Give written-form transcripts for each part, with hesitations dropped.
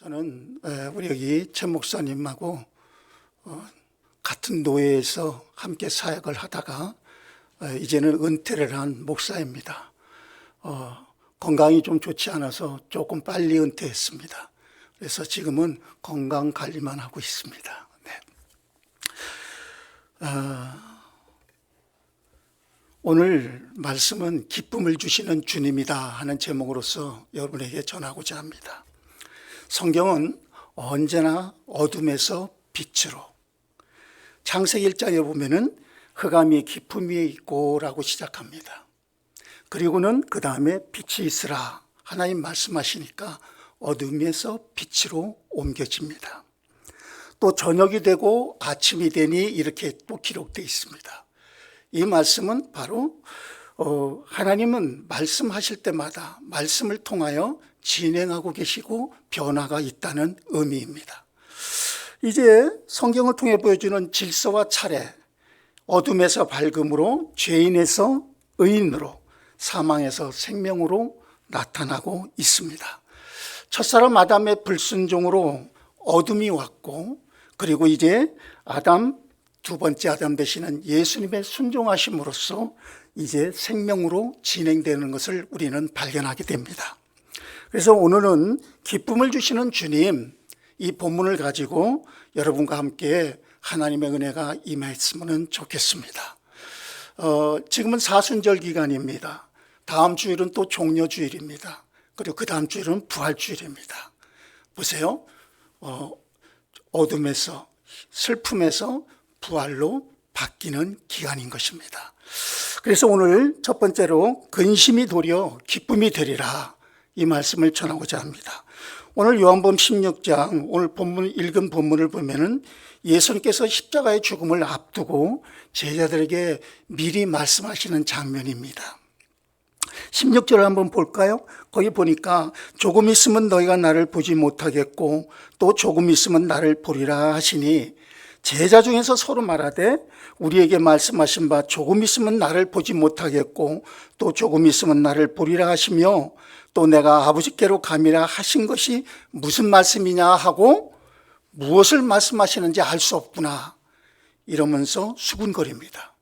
저는 우리 여기 최 목사님하고 같은 노예에서 함께 사역을 하다가 이제는 은퇴를 한 목사입니다. 건강이 좀 좋지 않아서 조금 빨리 은퇴했습니다. 그래서 지금은 건강 관리만 하고 있습니다. 네. 오늘 말씀은 기쁨을 주시는 주님이다 하는 제목으로서 여러분에게 전하고자 합니다. 성경은 언제나 어둠에서 빛으로, 창세기 1장에 보면은 흑암이 깊음 위에 있고 라고 시작합니다. 그리고는 그 다음에 빛이 있으라 하나님 말씀하시니까 어둠에서 빛으로 옮겨집니다. 또 저녁이 되고 아침이 되니 이렇게 또 기록되어 있습니다. 이 말씀은 바로 하나님은 말씀하실 때마다 말씀을 통하여 진행하고 계시고 변화가 있다는 의미입니다. 이제 성경을 통해 보여주는 질서와 차례, 어둠에서 밝음으로, 죄인에서 의인으로, 사망에서 생명으로 나타나고 있습니다. 첫사람 아담의 불순종으로 어둠이 왔고, 그리고 이제 두 번째 아담 되시는 예수님의 순종하심으로써 이제 생명으로 진행되는 것을 우리는 발견하게 됩니다. 그래서 오늘은 기쁨을 주시는 주님, 이 본문을 가지고 여러분과 함께 하나님의 은혜가 임했으면 좋겠습니다. 지금은 사순절 기간입니다. 다음 주일은 또 종려주일입니다. 그리고 그 다음 주일은 부활주일입니다. 보세요. 어둠에서, 슬픔에서 부활로 바뀌는 기간인 것입니다. 그래서 오늘 첫 번째로 근심이 도려 기쁨이 되리라, 이 말씀을 전하고자 합니다. 오늘 요한복음 16장 오늘 읽은 본문을 보면은 예수님께서 십자가의 죽음을 앞두고 제자들에게 미리 말씀하시는 장면입니다. 16절을 한번 볼까요? 거기 보니까 조금 있으면 너희가 나를 보지 못하겠고 또 조금 있으면 나를 보리라 하시니, 제자 중에서 서로 말하되 우리에게 말씀하신 바 조금 있으면 나를 보지 못하겠고 또 조금 있으면 나를 보리라 하시며 또 내가 아버지께로 감이라 하신 것이 무슨 말씀이냐 하고 무엇을 말씀하시는지 알 수 없구나 이러면서 수군거립니다.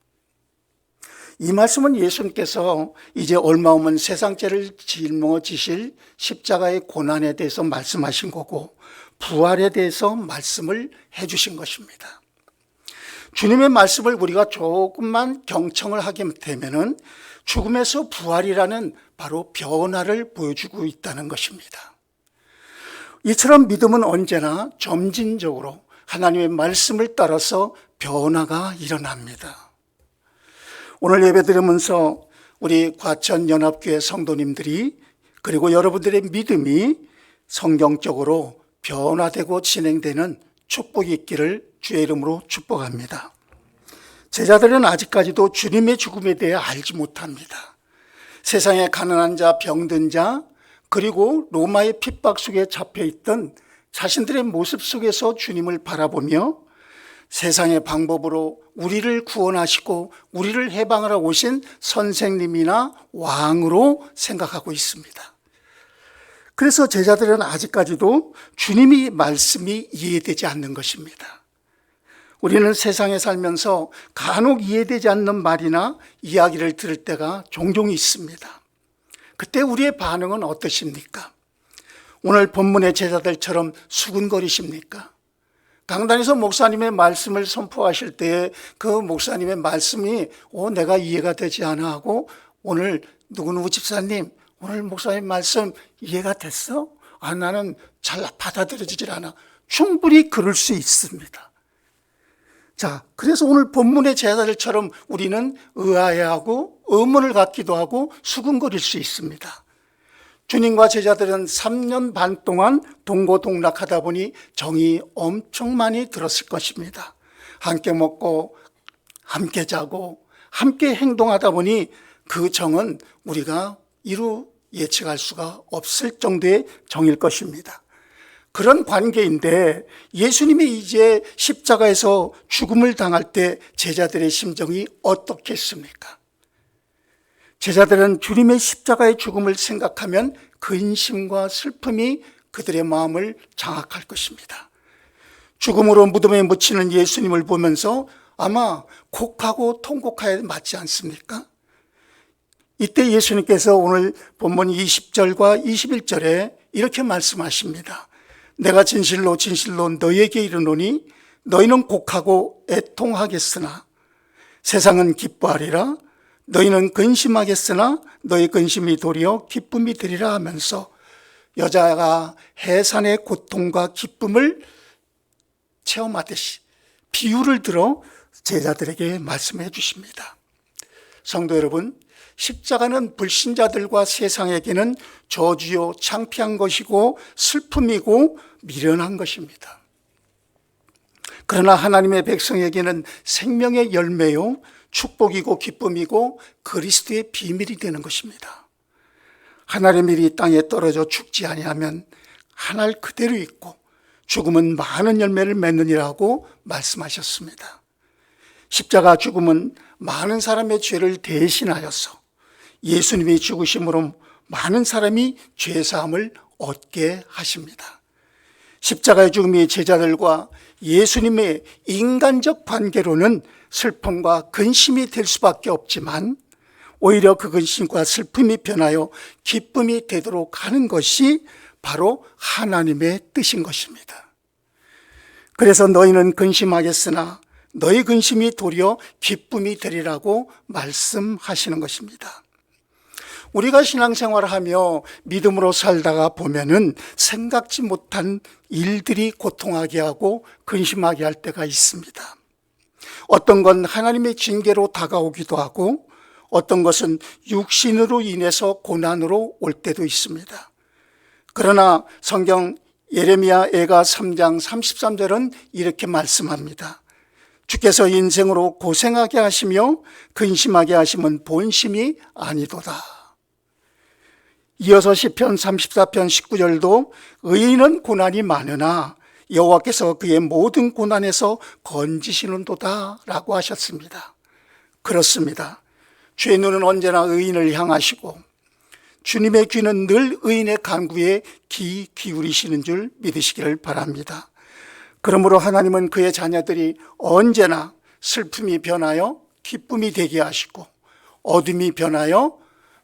이 말씀은 예수님께서 이제 얼마 오면 세상 죄를 짊어지실 십자가의 고난에 대해서 말씀하신 거고 부활에 대해서 말씀을 해주신 것입니다. 주님의 말씀을 우리가 조금만 경청을 하게 되면은 죽음에서 부활이라는 바로 변화를 보여주고 있다는 것입니다. 이처럼 믿음은 언제나 점진적으로 하나님의 말씀을 따라서 변화가 일어납니다. 오늘 예배 드리면서 우리 과천연합교회 성도님들이, 그리고 여러분들의 믿음이 성경적으로 변화되고 진행되는 축복이 있기를 주의 이름으로 축복합니다. 제자들은 아직까지도 주님의 죽음에 대해 알지 못합니다. 세상에 가난한 자, 병든 자, 그리고 로마의 핍박 속에 잡혀있던 자신들의 모습 속에서 주님을 바라보며 세상의 방법으로 우리를 구원하시고 우리를 해방하러 오신 선생님이나 왕으로 생각하고 있습니다. 그래서 제자들은 아직까지도 주님의 말씀이 이해되지 않는 것입니다. 우리는 세상에 살면서 간혹 이해되지 않는 말이나 이야기를 들을 때가 종종 있습니다. 그때 우리의 반응은 어떠십니까? 오늘 본문의 제자들처럼 수군거리십니까? 강단에서 목사님의 말씀을 선포하실 때에 그 목사님의 말씀이 내가 이해가 되지 않아 하고, 오늘 누구누구 집사님 오늘 목사님 말씀 이해가 됐어? 나는 잘 받아들여지질 않아. 충분히 그럴 수 있습니다. 자, 그래서 오늘 본문의 제자들처럼 우리는 의아해하고 의문을 갖기도 하고 수군거릴 수 있습니다. 주님과 제자들은 3년 반 동안 동고동락하다 보니 정이 엄청 많이 들었을 것입니다. 함께 먹고 함께 자고 함께 행동하다 보니 그 정은 우리가 예측할 수가 없을 정도의 정일 것입니다. 그런 관계인데 예수님이 이제 십자가에서 죽음을 당할 때 제자들의 심정이 어떻겠습니까? 제자들은 주님의 십자가의 죽음을 생각하면 근심과 슬픔이 그들의 마음을 장악할 것입니다. 죽음으로 무덤에 묻히는 예수님을 보면서 아마 곡하고 통곡하여 맞지 않습니까? 이때 예수님께서 오늘 본문 20절과 21절에 이렇게 말씀하십니다. 내가 진실로 진실로 너희에게 이르노니 너희는 곡하고 애통하겠으나 세상은 기뻐하리라. 너희는 근심하겠으나 너희 근심이 도리어 기쁨이 되리라 하면서 여자가 해산의 고통과 기쁨을 체험하듯이 비유를 들어 제자들에게 말씀해 주십니다. 성도 여러분, 십자가는 불신자들과 세상에게는 저주요 창피한 것이고 슬픔이고 미련한 것입니다. 그러나 하나님의 백성에게는 생명의 열매요 축복이고 기쁨이고 그리스도의 비밀이 되는 것입니다. 하나님의 밀이 땅에 떨어져 죽지 아니하면 한 알 그대로 있고 죽음은 많은 열매를 맺느니라고 말씀하셨습니다. 십자가 죽음은 많은 사람의 죄를 대신하여서 예수님이 죽으심으로 많은 사람이 죄사함을 얻게 하십니다. 십자가의 죽음이 제자들과 예수님의 인간적 관계로는 슬픔과 근심이 될 수밖에 없지만 오히려 그 근심과 슬픔이 변하여 기쁨이 되도록 하는 것이 바로 하나님의 뜻인 것입니다. 그래서 너희는 근심하겠으나 너희 근심이 도리어 기쁨이 되리라고 말씀하시는 것입니다. 우리가 신앙생활을 하며 믿음으로 살다가 보면은 생각지 못한 일들이 고통하게 하고 근심하게 할 때가 있습니다. 어떤 건 하나님의 징계로 다가오기도 하고 어떤 것은 육신으로 인해서 고난으로 올 때도 있습니다. 그러나 성경 예레미야 애가 3장 33절은 이렇게 말씀합니다. 주께서 인생으로 고생하게 하시며 근심하게 하심은 본심이 아니도다. 이어서 시편 34편 19절도 의인은 고난이 많으나 여호와께서 그의 모든 고난에서 건지시는도다 라고 하셨습니다. 그렇습니다. 주의 눈은 언제나 의인을 향하시고 주님의 귀는 늘 의인의 간구에 귀 기울이시는 줄 믿으시기를 바랍니다. 그러므로 하나님은 그의 자녀들이 언제나 슬픔이 변하여 기쁨이 되게 하시고 어둠이 변하여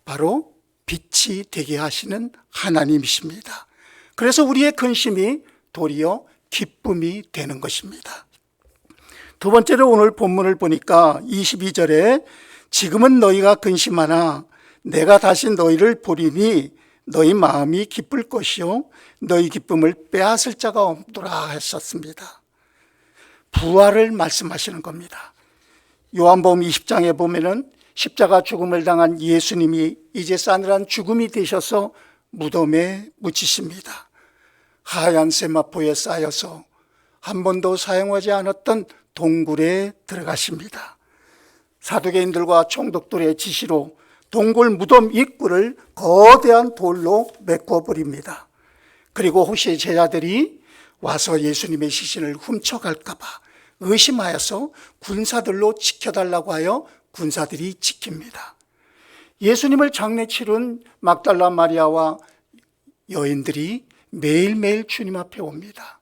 바로 빛이 되게 하시는 하나님이십니다. 그래서 우리의 근심이 도리어 기쁨이 되는 것입니다. 두 번째로 오늘 본문을 보니까 22절에 지금은 너희가 근심하나 내가 다시 너희를 보리니 너희 마음이 기쁠 것이요 너희 기쁨을 빼앗을 자가 없도라 했었습니다. 부활을 말씀하시는 겁니다. 요한복음 20장에 보면은 십자가 죽음을 당한 예수님이 이제 싸늘한 죽음이 되셔서 무덤에 묻히십니다. 하얀 세마포에 쌓여서 한 번도 사용하지 않았던 동굴에 들어가십니다. 사두개인들과 총독들의 지시로 동굴 무덤 입구를 거대한 돌로 메꿔버립니다. 그리고 혹시 제자들이 와서 예수님의 시신을 훔쳐갈까 봐 의심하여서 군사들로 지켜달라고 하여 군사들이 지킵니다. 예수님을 장례 치른 막달라 마리아와 여인들이 매일매일 주님 앞에 옵니다.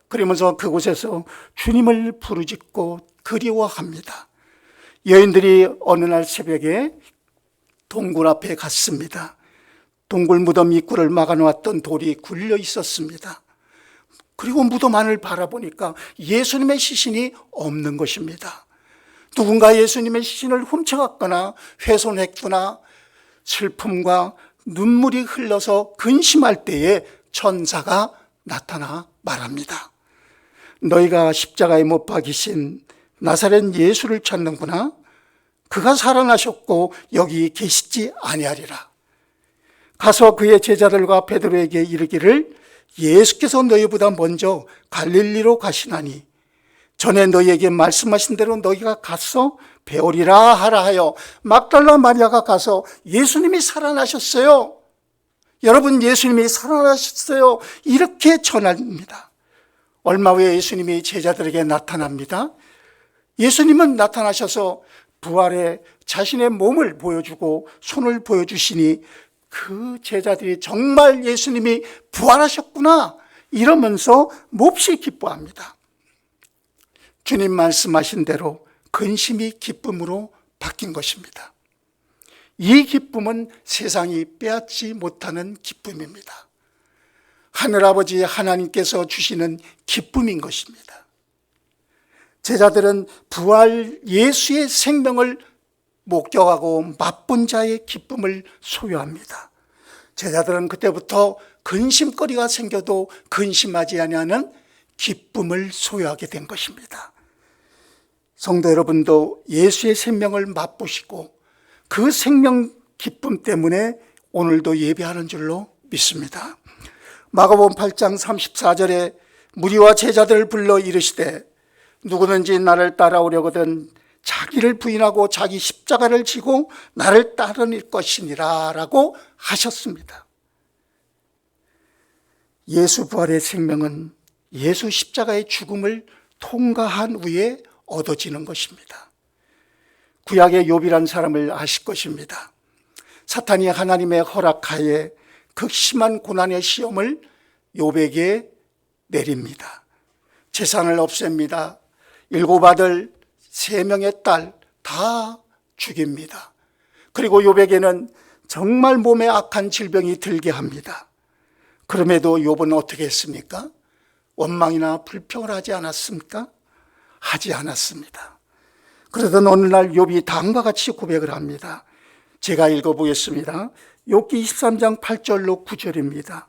그러면서 그곳에서 주님을 부르짖고 그리워합니다. 여인들이 어느 날 새벽에 동굴 앞에 갔습니다. 동굴 무덤 입구를 막아놓았던 돌이 굴려 있었습니다. 그리고 무덤 안을 바라보니까 예수님의 시신이 없는 것입니다. 누군가 예수님의 시신을 훔쳐갔거나 훼손했거나 슬픔과 눈물이 흘러서 근심할 때에 천사가 나타나 말합니다. 너희가 십자가에 못 박이신 나사렛 예수를 찾는구나. 그가 살아나셨고 여기 계시지 아니하리라. 가서 그의 제자들과 베드로에게 이르기를 예수께서 너희보다 먼저 갈릴리로 가시나니 전에 너희에게 말씀하신 대로 너희가 가서 배우리라 하라 하여 막달라 마리아가 가서 예수님이 살아나셨어요. 여러분, 예수님이 살아나셨어요. 이렇게 전합니다. 얼마 후에 예수님이 제자들에게 나타납니다. 예수님은 나타나셔서 부활에 자신의 몸을 보여주고 손을 보여주시니 그 제자들이 정말 예수님이 부활하셨구나 이러면서 몹시 기뻐합니다. 주님 말씀하신 대로 근심이 기쁨으로 바뀐 것입니다. 이 기쁨은 세상이 빼앗지 못하는 기쁨입니다. 하늘아버지 하나님께서 주시는 기쁨인 것입니다. 제자들은 부활 예수의 생명을 목격하고 맛본 자의 기쁨을 소유합니다. 제자들은 그때부터 근심거리가 생겨도 근심하지 아니하는 기쁨을 소유하게 된 것입니다. 성도 여러분도 예수의 생명을 맛보시고 그 생명 기쁨 때문에 오늘도 예배하는 줄로 믿습니다. 마가복음 8장 34절에 무리와 제자들을 불러 이르시되 누구든지 나를 따라오려거든 자기를 부인하고 자기 십자가를 지고 나를 따르는 것이니라 라고 하셨습니다. 예수 부활의 생명은 예수 십자가의 죽음을 통과한 후에 얻어지는 것입니다. 구약의 욥이란 사람을 아실 것입니다. 사탄이 하나님의 허락하에 극심한 고난의 시험을 욥에게 내립니다. 재산을 없앱니다. 7 아들 3명의 딸 다 죽입니다. 그리고 욥에게는 정말 몸에 악한 질병이 들게 합니다. 그럼에도 욥은 어떻게 했습니까? 원망이나 불평을 하지 않았습니까? 하지 않았습니다. 그러던 어느 날 욥이 다음과 같이 고백을 합니다. 제가 읽어보겠습니다. 욥기 23장 8절로 9절입니다.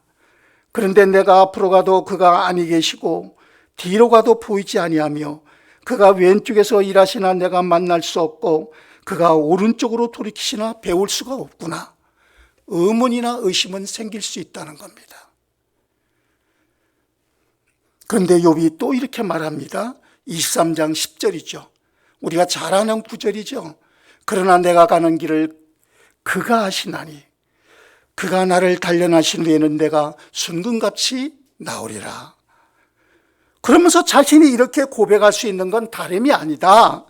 그런데 내가 앞으로 가도 그가 아니 계시고 뒤로 가도 보이지 아니하며 그가 왼쪽에서 일하시나 내가 만날 수 없고 그가 오른쪽으로 돌이키시나 배울 수가 없구나. 의문이나 의심은 생길 수 있다는 겁니다. 그런데 욥이 또 이렇게 말합니다. 23장 10절이죠. 우리가 잘 아는 구절이죠. 그러나 내가 가는 길을 그가 아시나니 그가 나를 단련하신 후에는 내가 순금같이 나오리라. 그러면서 자신이 이렇게 고백할 수 있는 건 다름이 아니다.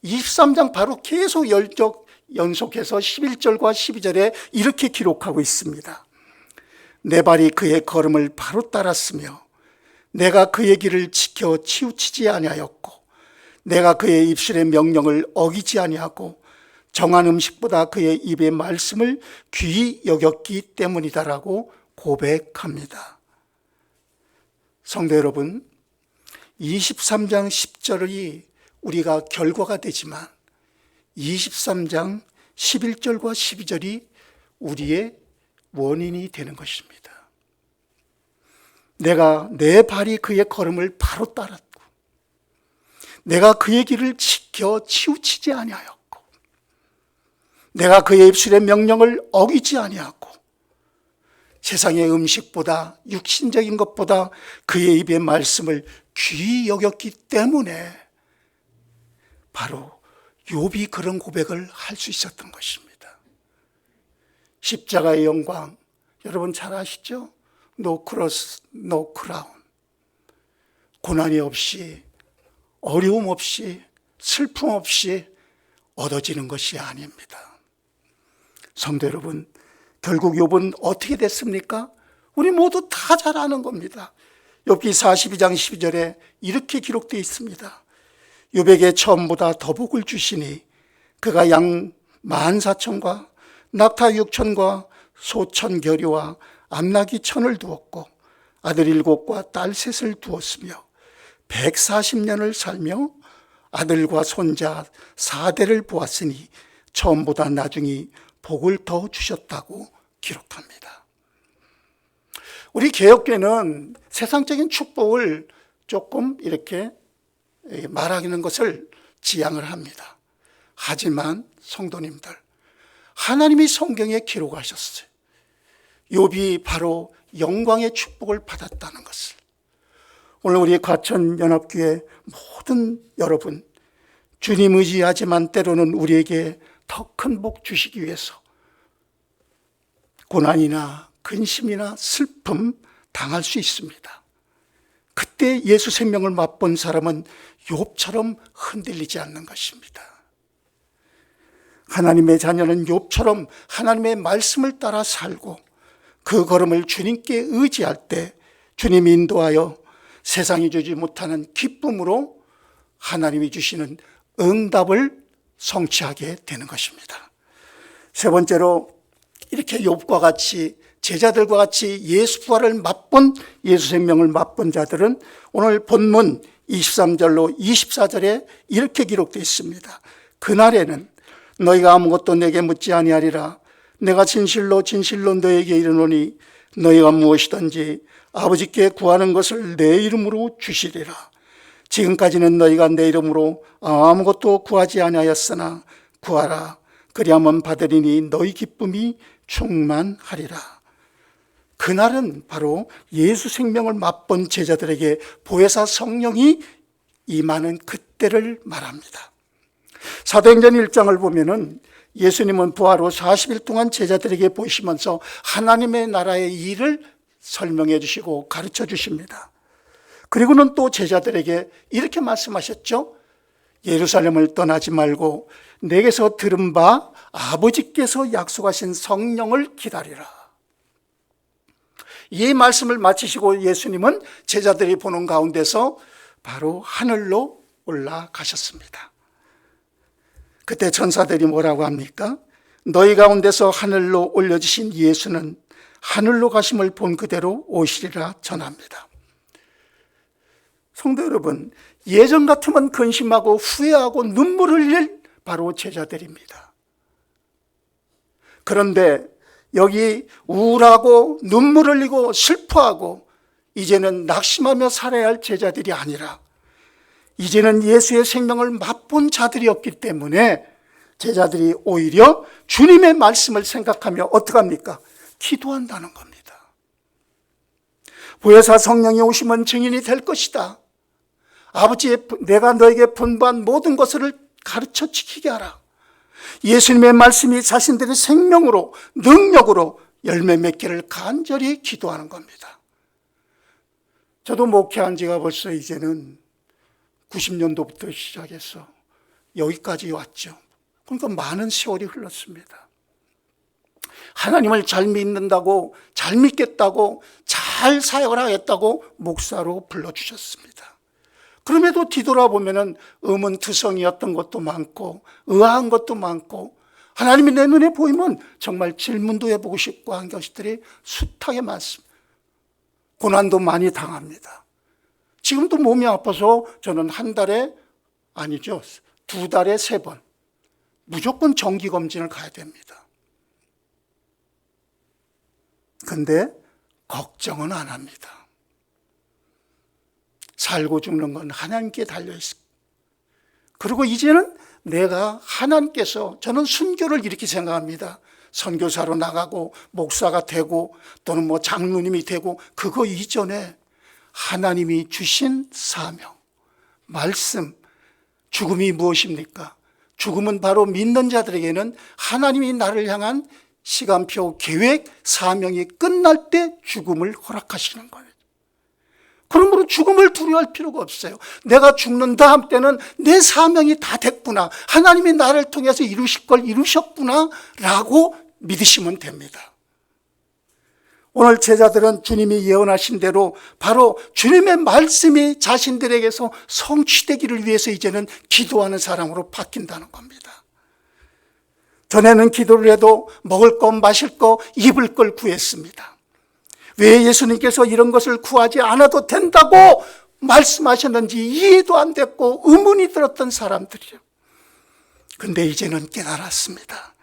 23장 바로 계속 연속해서 11절과 12절에 이렇게 기록하고 있습니다. 내 발이 그의 걸음을 바로 따랐으며 내가 그의 길을 지켜 치우치지 아니하였고 내가 그의 입술의 명령을 어기지 아니하고 정한 음식보다 그의 입의 말씀을 귀히 여겼기 때문이다라고 고백합니다. 성도 여러분, 23장 10절이 우리가 결과가 되지만 23장 11절과 12절이 우리의 원인이 되는 것입니다. 내가 내 발이 그의 걸음을 바로 따랐고 내가 그의 길을 지켜 치우치지 아니하였고 내가 그의 입술의 명령을 어기지 아니하고 세상의 음식보다 육신적인 것보다 그의 입의 말씀을 귀히 여겼기 때문에 바로 욥이 그런 고백을 할 수 있었던 것입니다. 십자가의 영광 여러분 잘 아시죠? No cross, no crown. 고난이 없이 어려움 없이 슬픔 없이 얻어지는 것이 아닙니다. 성도 여러분, 결국 욥은 어떻게 됐습니까? 우리 모두 다 잘 아는 겁니다. 욥기 42장 12절에 이렇게 기록되어 있습니다. 욥에게 처음보다 더 복을 주시니 그가 양 14,000과 낙타 6,000과 소 1,000겨리와 암나귀 1,000을 두었고 아들 7과 딸 3을 두었으며 140년을 살며 아들과 손자 4대를 보았으니 처음보다 나중에 복을 더 주셨다고 기록합니다. 우리 개혁교회는 세상적인 축복을 조금 이렇게 말하는 것을 지향을 합니다. 하지만 성도님들, 하나님이 성경에 기록하셨어요. 욥이 바로 영광의 축복을 받았다는 것을. 오늘 우리 과천연합교회 모든 여러분, 주님 의지하지만 때로는 우리에게 더 큰 복 주시기 위해서 고난이나 근심이나 슬픔 당할 수 있습니다. 그때 예수 생명을 맛본 사람은 욥처럼 흔들리지 않는 것입니다. 하나님의 자녀는 욥처럼 하나님의 말씀을 따라 살고 그 걸음을 주님께 의지할 때 주님이 인도하여 세상이 주지 못하는 기쁨으로 하나님이 주시는 응답을 성취하게 되는 것입니다. 세 번째로 이렇게 욥과 같이 제자들과 같이 예수 부활을 맛본 예수 생명을 맛본 자들은 오늘 본문 23절로 24절에 이렇게 기록되어 있습니다. 그날에는 너희가 아무것도 내게 묻지 아니하리라. 내가 진실로 진실로 너에게 이르노니 너희가 무엇이든지 아버지께 구하는 것을 내 이름으로 주시리라. 지금까지는 너희가 내 이름으로 아무것도 구하지 아니하였으나 구하라. 그리하면 받으리니 너희 기쁨이 충만하리라. 그날은 바로 예수 생명을 맛본 제자들에게 보혜사 성령이 임하는 그때를 말합니다. 사도행전 1장을 보면은 예수님은 부활 후 40일 동안 제자들에게 보이시면서 하나님의 나라의 일을 설명해 주시고 가르쳐 주십니다. 그리고는 또 제자들에게 이렇게 말씀하셨죠. 예루살렘을 떠나지 말고 내게서 들은 바 아버지께서 약속하신 성령을 기다리라. 이 말씀을 마치시고 예수님은 제자들이 보는 가운데서 바로 하늘로 올라가셨습니다. 그때 천사들이 뭐라고 합니까? 너희 가운데서 하늘로 올려주신 예수는 하늘로 가심을 본 그대로 오시리라 전합니다. 성도 여러분, 예전 같으면 근심하고 후회하고 눈물을 흘릴 바로 제자들입니다. 그런데 여기 우울하고 눈물 흘리고 슬퍼하고 이제는 낙심하며 살아야 할 제자들이 아니라 이제는 예수의 생명을 맛본 자들이었기 때문에 제자들이 오히려 주님의 말씀을 생각하며 어떡합니까? 기도한다는 겁니다. 보혜사 성령이 오시면 증인이 될 것이다. 아버지의 내가 너에게 분부한 모든 것을 가르쳐 지키게 하라. 예수님의 말씀이 자신들의 생명으로 능력으로 열매 맺기를 간절히 기도하는 겁니다. 저도 목회한 지가 벌써 이제는 90년도부터 시작해서 여기까지 왔죠. 그러니까 많은 세월이 흘렀습니다. 하나님을 잘 믿는다고, 잘 믿겠다고, 잘 사역을 하겠다고 목사로 불러주셨습니다. 그럼에도 뒤돌아보면 의문투성이었던 것도 많고 의아한 것도 많고 하나님이 내 눈에 보이면 정말 질문도 해보고 싶고 한 것들이 숱하게 많습니다. 고난도 많이 당합니다. 지금도 몸이 아파서 저는 한 달에 아니죠, 2달에 3번 무조건 정기검진을 가야 됩니다. 근데 걱정은 안 합니다. 살고 죽는 건 하나님께 달려있습니다. 그리고 이제는 내가 하나님께서, 저는 순교를 이렇게 생각합니다. 선교사로 나가고 목사가 되고 또는 장로님이 되고 그거 이전에 하나님이 주신 사명, 말씀, 죽음이 무엇입니까? 죽음은 바로 믿는 자들에게는 하나님이 나를 향한 시간표, 계획, 사명이 끝날 때 죽음을 허락하시는 거예요. 그러므로 죽음을 두려워할 필요가 없어요. 내가 죽는 다음 때는 내 사명이 다 됐구나, 하나님이 나를 통해서 이루실 걸 이루셨구나 라고 믿으시면 됩니다. 오늘 제자들은 주님이 예언하신 대로 바로 주님의 말씀이 자신들에게서 성취되기를 위해서 이제는 기도하는 사람으로 바뀐다는 겁니다. 전에는 기도를 해도 먹을 것, 마실 것, 입을 걸 구했습니다. 왜 예수님께서 이런 것을 구하지 않아도 된다고 말씀하셨는지 이해도 안 됐고 의문이 들었던 사람들이요. 근데 이제는 깨달았습니다.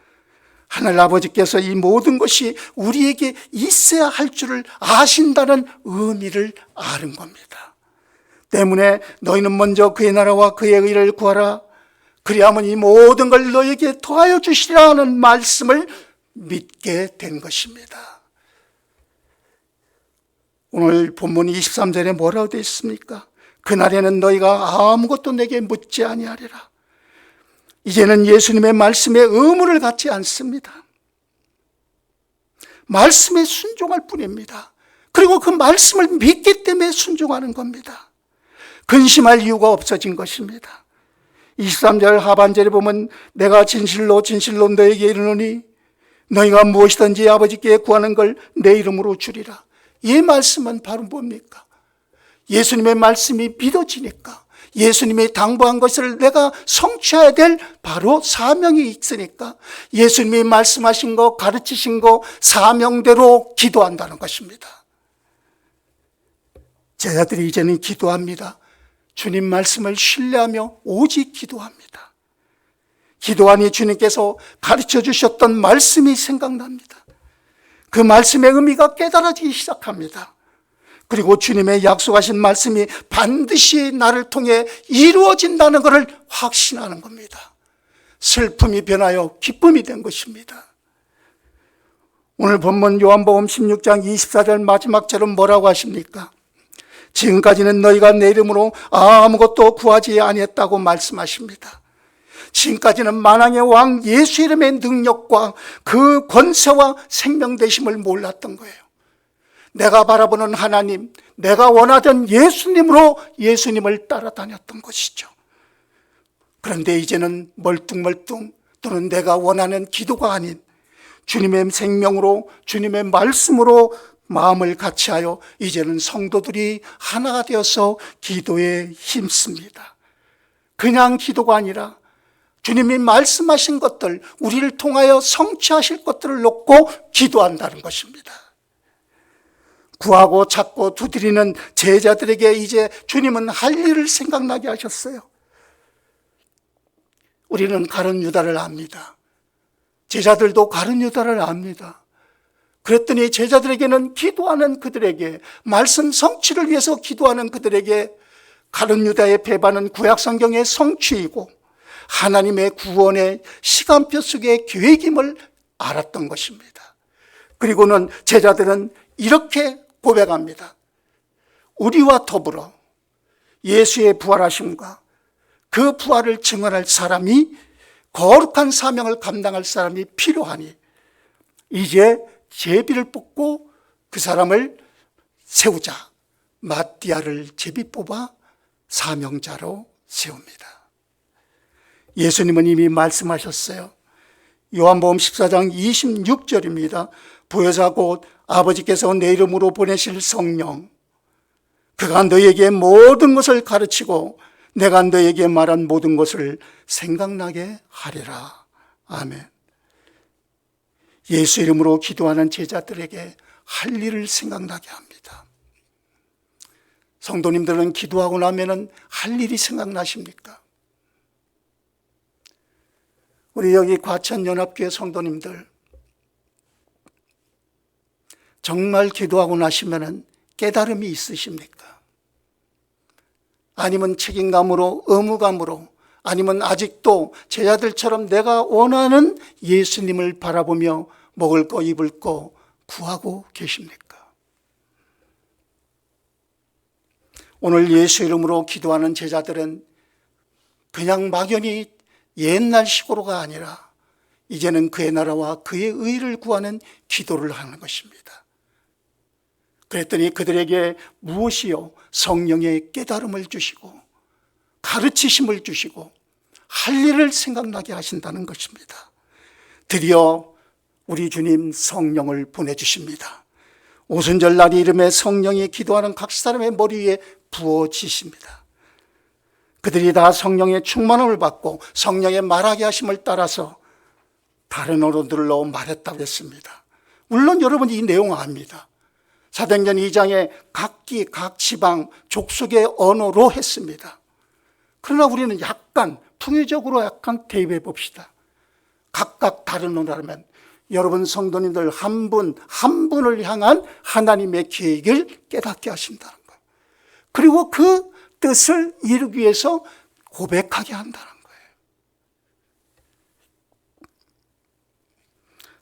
하늘 아버지께서 이 모든 것이 우리에게 있어야 할 줄을 아신다는 의미를 아는 겁니다. 때문에 너희는 먼저 그의 나라와 그의 의를 구하라. 그리하면 이 모든 걸 너희에게 더하여 주시라는 말씀을 믿게 된 것입니다. 오늘 본문 23절에 뭐라고 되어 있습니까? 그날에는 너희가 아무것도 내게 묻지 아니하리라. 이제는 예수님의 말씀에 의무를 갖지 않습니다. 말씀에 순종할 뿐입니다. 그리고 그 말씀을 믿기 때문에 순종하는 겁니다. 근심할 이유가 없어진 것입니다. 23절 하반절에 보면 내가 진실로 진실로 너에게 이르노니 너희가 무엇이든지 아버지께 구하는 걸 내 이름으로 주리라. 이 말씀은 바로 뭡니까? 예수님의 말씀이 믿어지니까, 예수님이 당부한 것을 내가 성취해야 될 바로 사명이 있으니까 예수님이 말씀하신 거, 가르치신 거 사명대로 기도한다는 것입니다. 제자들이 이제는 기도합니다. 주님 말씀을 신뢰하며 오직 기도합니다. 기도하니 주님께서 가르쳐 주셨던 말씀이 생각납니다. 그 말씀의 의미가 깨달아지기 시작합니다. 그리고 주님의 약속하신 말씀이 반드시 나를 통해 이루어진다는 것을 확신하는 겁니다. 슬픔이 변하여 기쁨이 된 것입니다. 오늘 본문 요한복음 16장 24절 마지막처럼 뭐라고 하십니까? 지금까지는 너희가 내 이름으로 아무것도 구하지 아니했다고 말씀하십니다. 지금까지는 만왕의 왕 예수 이름의 능력과 그 권세와 생명 되심을 몰랐던 거예요. 내가 바라보는 하나님, 내가 원하던 예수님으로 예수님을 따라다녔던 것이죠. 그런데 이제는 멀뚱멀뚱 또는 내가 원하는 기도가 아닌 주님의 생명으로, 주님의 말씀으로 마음을 같이하여 이제는 성도들이 하나가 되어서 기도에 힘씁니다. 그냥 기도가 아니라 주님이 말씀하신 것들, 우리를 통하여 성취하실 것들을 놓고 기도한다는 것입니다. 구하고 찾고 두드리는 제자들에게 이제 주님은 할 일을 생각나게 하셨어요. 우리는 가룟 유다를 압니다. 제자들도 가룟 유다를 압니다. 그랬더니 제자들에게는 기도하는 그들에게, 말씀 성취를 위해서 기도하는 그들에게 가룟 유다의 배반은 구약 성경의 성취이고 하나님의 구원의 시간표 속의 계획임을 알았던 것입니다. 그리고는 제자들은 이렇게 고백합니다. 우리와 더불어 예수의 부활하심과 그 부활을 증언할 사람이, 거룩한 사명을 감당할 사람이 필요하니 이제 제비를 뽑고 그 사람을 세우자. 마띠아를 제비 뽑아 사명자로 세웁니다. 예수님은 이미 말씀하셨어요. 요한복음 14장 26절입니다. 보혜사 곧 아버지께서 내 이름으로 보내실 성령, 그가 너에게 모든 것을 가르치고 내가 너에게 말한 모든 것을 생각나게 하리라. 아멘. 예수 이름으로 기도하는 제자들에게 할 일을 생각나게 합니다. 성도님들은 기도하고 나면은 할 일이 생각나십니까? 우리 여기 과천연합교회 성도님들, 정말 기도하고 나시면은 깨달음이 있으십니까? 아니면 책임감으로, 의무감으로, 아니면 아직도 제자들처럼 내가 원하는 예수님을 바라보며 먹을 거 입을 거 구하고 계십니까? 오늘 예수 이름으로 기도하는 제자들은 그냥 막연히 옛날식으로가 아니라 이제는 그의 나라와 그의 의를 구하는 기도를 하는 것입니다. 그랬더니 그들에게 무엇이요? 성령의 깨달음을 주시고 가르치심을 주시고 할 일을 생각나게 하신다는 것입니다. 드디어 우리 주님 성령을 보내주십니다. 오순절 날 이름에 성령이 기도하는 각 사람의 머리 위에 부어지십니다. 그들이 다 성령의 충만함을 받고 성령의 말하게 하심을 따라서 다른 언어들로 말했다고 했습니다. 물론 여러분이 이 내용을 압니다. 사도행전 2장에 각기 각 지방 족속의 언어로 했습니다. 그러나 우리는 약간 풍요적으로 약간 대입해 봅시다. 각각 다른 언어라면 여러분 성도님들 한 분 한 분을 향한 하나님의 계획을 깨닫게 하신다는 거예요. 그리고 그 뜻을 이루기 위해서 고백하게 한다는 거예요.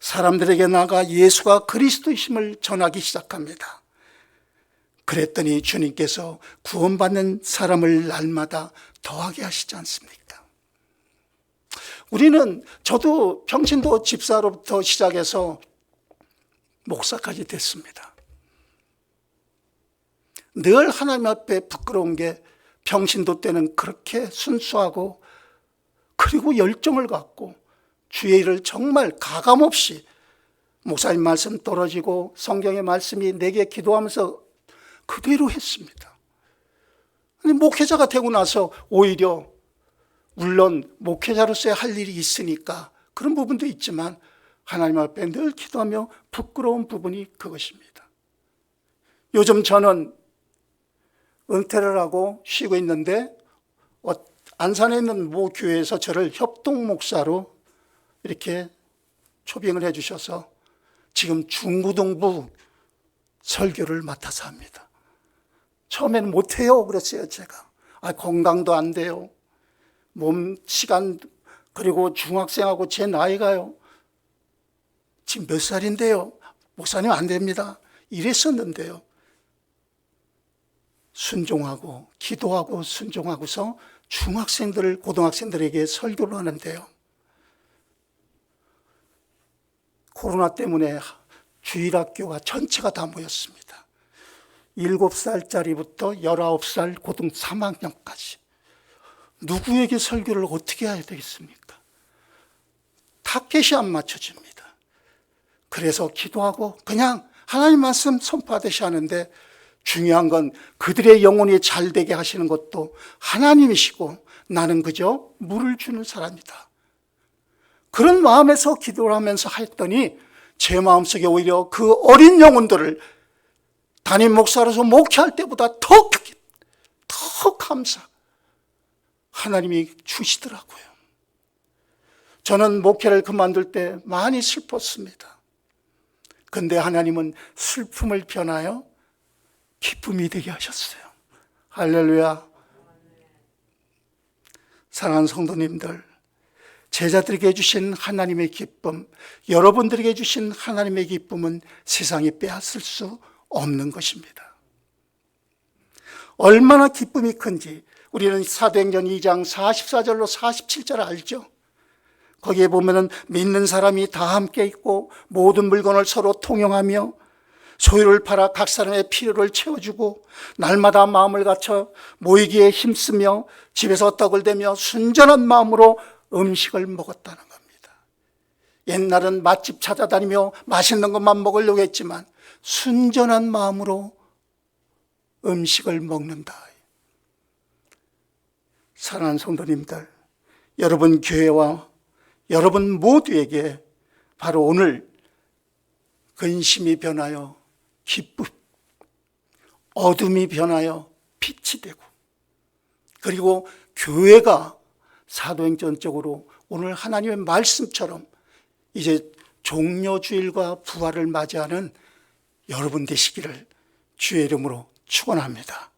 사람들에게 나아가 예수가 그리스도이심을 전하기 시작합니다. 그랬더니 주님께서 구원받는 사람을 날마다 더하게 하시지 않습니까? 우리는, 저도 평신도 집사로부터 시작해서 목사까지 됐습니다. 늘 하나님 앞에 부끄러운 게 평신도 때는 그렇게 순수하고 그리고 열정을 갖고 주의 일을 정말 가감없이 목사님 말씀 떨어지고 성경의 말씀이 내게 기도하면서 그대로 했습니다. 근데 목회자가 되고 나서 오히려 물론 목회자로서의 할 일이 있으니까 그런 부분도 있지만 하나님 앞에 늘 기도하며 부끄러운 부분이 그것입니다. 요즘 저는 은퇴를 하고 쉬고 있는데 안산에 있는 모 교회에서 저를 협동 목사로 이렇게 초빙을 해 주셔서 지금 중고등부 설교를 맡아서 합니다. 처음에는 못해요 그랬어요. 제가 건강도 안 돼요, 몸 시간, 그리고 중학생하고 제 나이가요 지금 몇 살인데요, 목사님 안 됩니다 이랬었는데요, 순종하고 기도하고 순종하고서 중학생들, 고등학생들에게 설교를 하는데요, 코로나 때문에 주일학교가 전체가 다 모였습니다. 7살짜리부터 19살 고등 3학년까지 누구에게 설교를 어떻게 해야 되겠습니까? 타켓이 안 맞춰집니다. 그래서 기도하고 그냥 하나님 말씀 선포하듯이 하는데, 중요한 건 그들의 영혼이 잘 되게 하시는 것도 하나님이시고 나는 그저 물을 주는 사람이다. 그런 마음에서 기도를 하면서 했더니 제 마음속에 오히려 그 어린 영혼들을 담임 목사로서 목회할 때보다 더 크게, 더 감사 하나님이 주시더라고요. 저는 목회를 그만둘 때 많이 슬펐습니다. 근데 하나님은 슬픔을 변하여 기쁨이 되게 하셨어요. 할렐루야. 사랑하는 성도님들, 제자들에게 주신 하나님의 기쁨, 여러분들에게 주신 하나님의 기쁨은 세상이 빼앗을 수 없는 것입니다. 얼마나 기쁨이 큰지 우리는 사도행전 2장 44절로 47절 알죠? 거기에 보면은 믿는 사람이 다 함께 있고 모든 물건을 서로 통용하며 소유를 팔아 각 사람의 필요를 채워주고 날마다 마음을 갖춰 모이기에 힘쓰며 집에서 떡을 대며 순전한 마음으로 음식을 먹었다는 겁니다. 옛날은 맛집 찾아다니며 맛있는 것만 먹으려고 했지만 순전한 마음으로 음식을 먹는다. 사랑하는 성도님들, 여러분 교회와 여러분 모두에게 바로 오늘 근심이 변하여 기쁨, 어둠이 변하여 빛이 되고, 그리고 교회가 사도행전적으로 오늘 하나님의 말씀처럼 이제 종려주일과 부활을 맞이하는 여러분 되시기를 주의 이름으로 축원합니다.